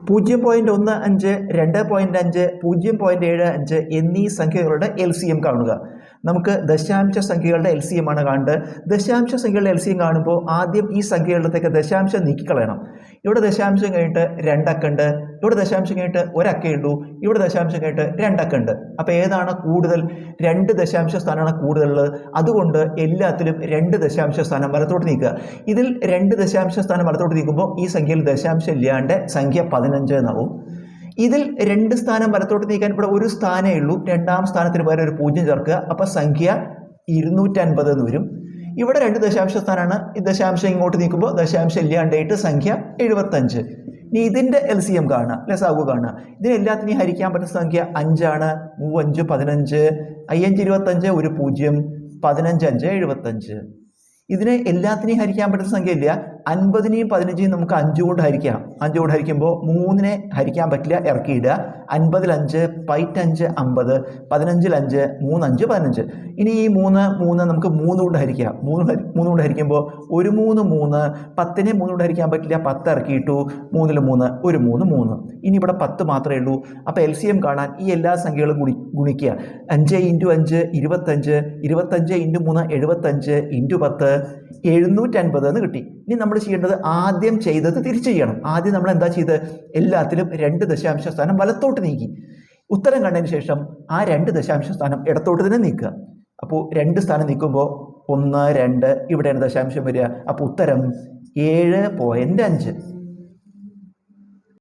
0.15, 2.5, 0.75 എന്നീ സംഖ്യകളുടെ LCM കാണുക. നമുക്ക് ദശാംശ സംഖ്യകളുടെ LCM ആണ് കാണേണ്ടത്. ദശാംശ സംഖ്യകളുടെ LCM കാണുമ്പോൾ ആദ്യം ഈ സംഖ്യകളിലത്തേക്ക് ദശാംശം നീക്കിക്കളയണം. ഇവിടെ ദശാംശം കഴിഞ്ഞിട്ട് 2 അക്കമുണ്ട്, ഇവിടെ ദശാംശം കഴിഞ്ഞിട്ട് 1 അക്കേ ഉള്ളൂ, ഇവിടെ ദശാംശം കഴിഞ്ഞിട്ട് 2 അക്കമുണ്ട്. അപ്പോൾ ഏതാണ് കൂടുതൽ? 2 ദശാംശ സ്ഥാനമാണ് കൂടുതലുള്ളത്. അതുകൊണ്ട് എല്ലാത്തിലും 2 ദശാംശ സ്ഥാനം വലത്തോട്ട് നീക്കുക. ഇതിൽ 2 ദശാംശ സ്ഥാനം വലത്തോട്ട് നീക്കുമ്പോൾ ഈ സംഖ്യയിൽ ദശാംശം ഇല്ലാണ്ട് സംഖ്യ 15 എന്നാവും. ഇതിൽ 2 സ്ഥാനം വലത്തോട്ട് നീക്കാൻ ഇവിടെ ഒരു സ്ഥാനമേ ഉള്ളൂ. രണ്ടാം സ്ഥാനത്തിന് പകരം ഒരു 0 ചേർക്കുക. അപ്പോൾ സംഖ്യ 250 എന്ന് വരും. ഇവിടെ 2 ദശാംശ സ്ഥാനമാണ്. ഈ ദശാംശം ഇങ്ങോട്ട് നീക്കുമ്പോൾ ദശാംശം ഇല്ലാണ്ടായിട്ട് സംഖ്യ 75. ഇനി ഇതിൻ്റെ LCM കാണുക, ലസാഗു കാണുക. ഇതിനെല്ലാത്തിനെയും ഹരിക്കാൻ പറ്റുന്ന സംഖ്യ 5 ആണ്. 3 5 15, 5 25, ഒരു 0, 15 5 75. ഇതിനെ എല്ലാത്തിനെയും ഹരിക്കാൻ പറ്റുന്ന സംഖ്യ ഇല്ല. 50നെയും 15നെയും നമുക്ക് 5 കൊണ്ട് ഹരിക്കാം. 5 കൊണ്ട് ഹരിക്കുമ്പോൾ 3നെ ഹരിക്കാൻ പറ്റില്ല, ഇറക്കിയിടുക. 50 5, 5 50, 15 5, 3 5 15. ഇനി ഈ 3 നമുക്ക് 3 കൊണ്ട് ഹരിക്കാം. 3 കൊണ്ട് ഹരിക്കുമ്പോൾ ഒരു 3 3, 10നെ 3 കൊണ്ട് ഹരിക്കാൻ പറ്റില്ല, 10 ഇറക്കിയിട്ടു. 3 3, ഒരു 3 3. ഇനി ഇവിടെ 10 മാത്രമേ ഉള്ളൂ. അപ്പോൾ LCM കാണാൻ ഈ എല്ലാ സംഖ്യകളും ഗുണിക്കുക. 5 × 5 25, 25 × 3 75, × 10 750 എന്ന് കിട്ടി. ഇനി നമ്മൾ ചെയ്യേണ്ടത് ആദ്യം ചെയ്തത് തിരിച്ചു ചെയ്യണം. ആദ്യം നമ്മൾ എന്താ ചെയ്തത്? എല്ലാത്തിലും 2 ദശാംശ സ്ഥാനം വലത്തോട്ട് നീക്കി. ഉത്തരം കണ്ടതിന് ശേഷം ആ 2 ദശാംശ സ്ഥാനം ഇടത്തോട്ട് തന്നെ നീക്കുക. അപ്പോൾ 2 സ്ഥാനം നീക്കുമ്പോൾ 1 2 ഇവിടെയാണ് ദശാംശം വരിക. അപ്പോൾ ഉത്തരം 7.5.